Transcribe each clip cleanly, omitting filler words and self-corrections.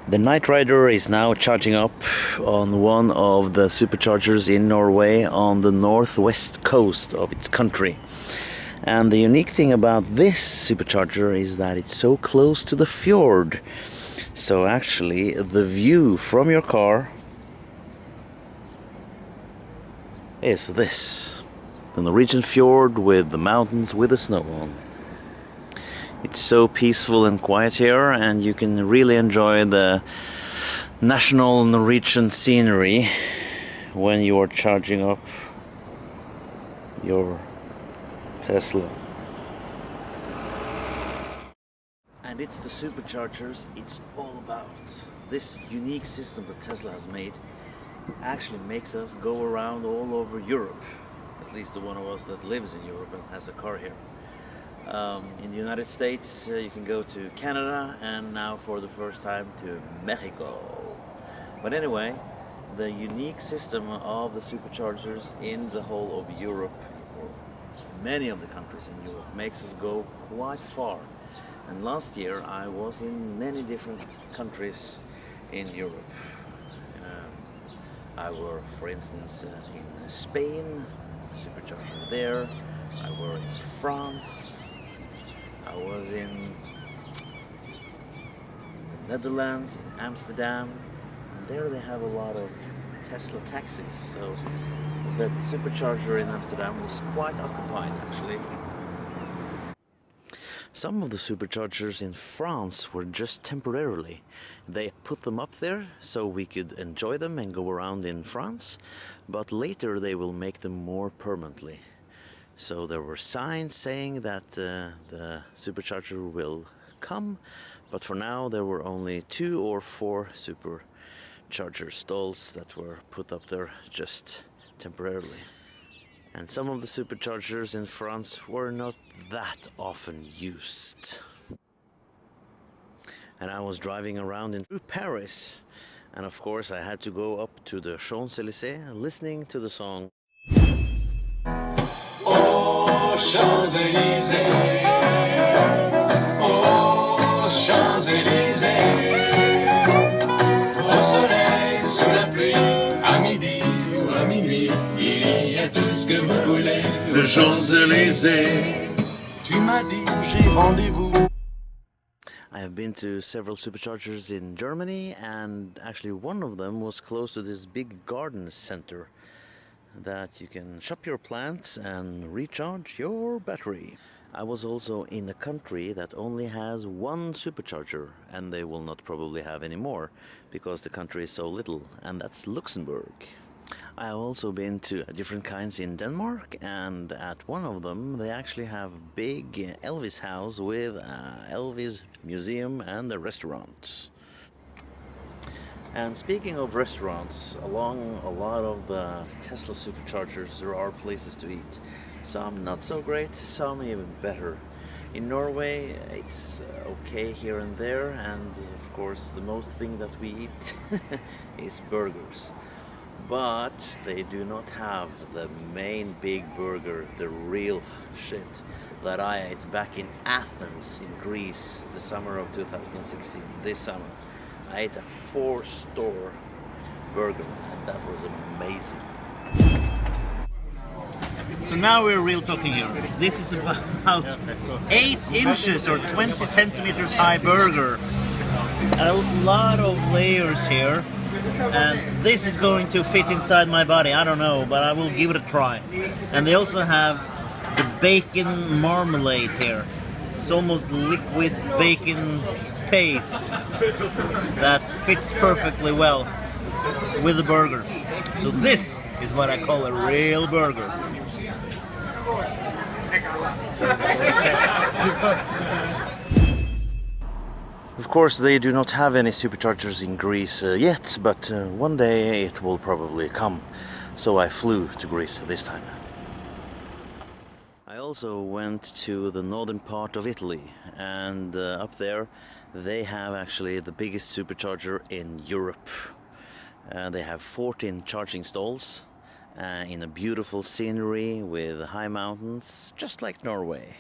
The Night Rider is now charging up on one of the superchargers in Norway on the northwest coast of its country. And the unique thing about this supercharger is that it's so close to the fjord. So actually the view from your car is this. The Norwegian fjord with the mountains with the snow on. It's so peaceful and quiet here, and you can really enjoy the national Norwegian scenery when you are charging up your Tesla. And it's the superchargers it's all about. This unique system that Tesla has made actually makes us go around all over Europe. At least the one of us that lives in Europe and has a car here. In the United States, you can go to Canada, and now for the first time to Mexico. But anyway, the unique system of the superchargers in the whole of Europe, or many of the countries in Europe, makes us go quite far. And last year I was in many different countries in Europe. I were, for instance, in Spain, supercharger there. I were in France. I was in the Netherlands, in Amsterdam, and there they have a lot of Tesla taxis. So the supercharger in Amsterdam was quite occupied actually. Some of the superchargers in France were just temporarily. They put them up there so we could enjoy them and go around in France, but later they will make them more permanently. So there were signs saying that the supercharger will come, but for now there were only 2 or 4 supercharger stalls that were put up there just temporarily. And some of the superchargers in France were not that often used. And I was driving around in Paris, and of course I had to go up to the Champs-Élysées listening to the song Aux Champs-Élysées, aux Champs-Élysées, au soleil, sous la pluie, à midi ou à minuit, il y a tout ce que vous voulez. Les Champs-Élysées, tu m'as dit j'ai rendez-vous. I have been to several superchargers in Germany, and actually one of them was close to this big garden center that you can shop your plants and recharge your battery. I was also in a country that only has 1 supercharger, and they will not probably have any more because the country is so little, and that's Luxembourg. I have also been to different kinds in Denmark, and at one of them they actually have a big Elvis house with Elvis museum and a restaurant. And speaking of restaurants, along a lot of the Tesla superchargers there are places to eat. Some not so great, some even better. In Norway it's okay here and there, and of course the most thing that we eat is burgers. But they do not have the main big burger, the real shit that I ate back in Athens in Greece the summer of 2016, this summer. I ate a 4-star burger, and that was amazing. So now we're real talking here. This is about 8 inches or 20 centimeters high burger. A lot of layers here, and this is going to fit inside my body. I don't know, but I will give it a try. And they also have the bacon marmalade here. It's almost liquid bacon paste that fits perfectly well with the burger. So this is what I call a real burger. Of course they do not have any superchargers in Greece yet, but one day it will probably come. So I flew to Greece this time. I also went to the northern part of Italy, and up there they have actually the biggest supercharger in Europe. They have 14 charging stalls in a beautiful scenery with high mountains, just like Norway.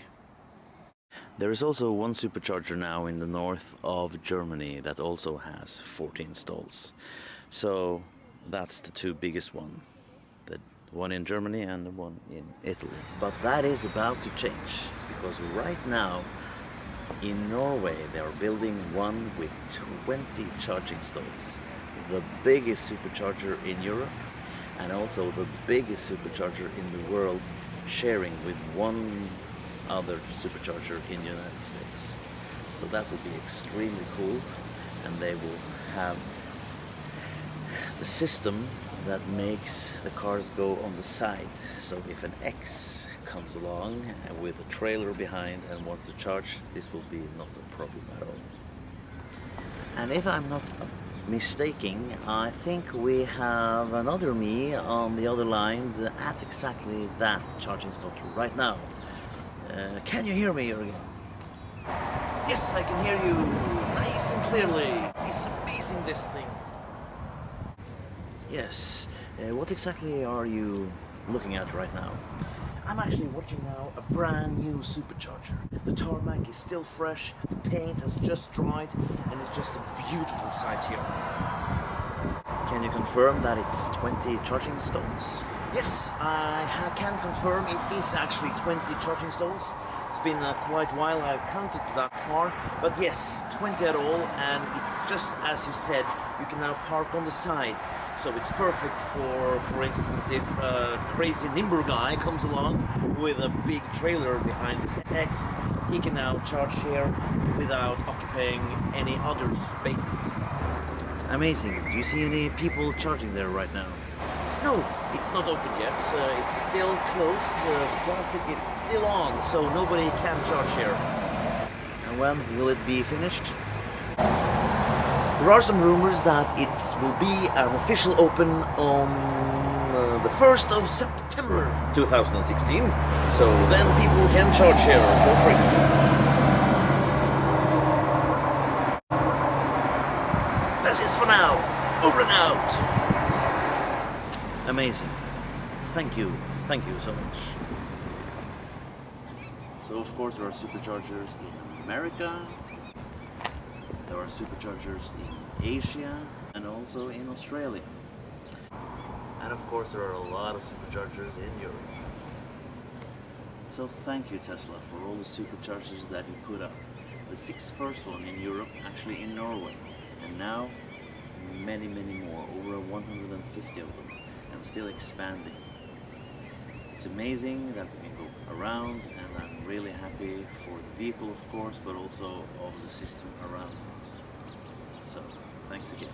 There is also one supercharger now in the north of Germany that also has 14 stalls. So that's the two biggest ones. The one in Germany and the one in Italy. But that is about to change, because right now in Norway they are building one with 20 charging stalls. The biggest supercharger in Europe and also the biggest supercharger in the world, sharing with one other supercharger in the United States. So that will be extremely cool, and they will have the system that makes the cars go on the side. So if an X comes along with a trailer behind and wants to charge, this will be not a problem at all. And if I'm not mistaken, I think we have another me on the other line at exactly that charging spot right now. Can you hear me, Jürgen? Yes, I can hear you nice and clearly. It's amazing, this thing. Yes. What exactly are you looking at right now? I'm actually watching now a brand new supercharger. The tarmac is still fresh, the paint has just dried, and it's just a beautiful sight here. Can you confirm that it's 20 charging stalls? Yes, I can confirm it is actually 20 charging stalls. It's been quite a while I've counted that far, but yes, 20 at all, and it's just as you said, you can now park on the side. So it's perfect for instance, if a crazy nimble guy comes along with a big trailer behind his X, he can now charge here without occupying any other spaces. Amazing. Do you see any people charging there right now? No, it's not open yet. It's still closed. The plastic is still on, so nobody can charge here. And when will it be finished? There are some rumors that it will be an official open on the 1st of September 2016. So then people can charge here for free. That's it for now. Over and out. Amazing. Thank you so much. So of course there are superchargers in America, there are superchargers in Asia and also in Australia. And of course there are a lot of superchargers in Europe. So thank you, Tesla, for all the superchargers that you put up. The 6 first one in Europe, actually in Norway, and now many more, over 150 of them, and still expanding. It's amazing that we can go around, and I'm really happy for the vehicle, of course, but also of the system around it. So, thanks again.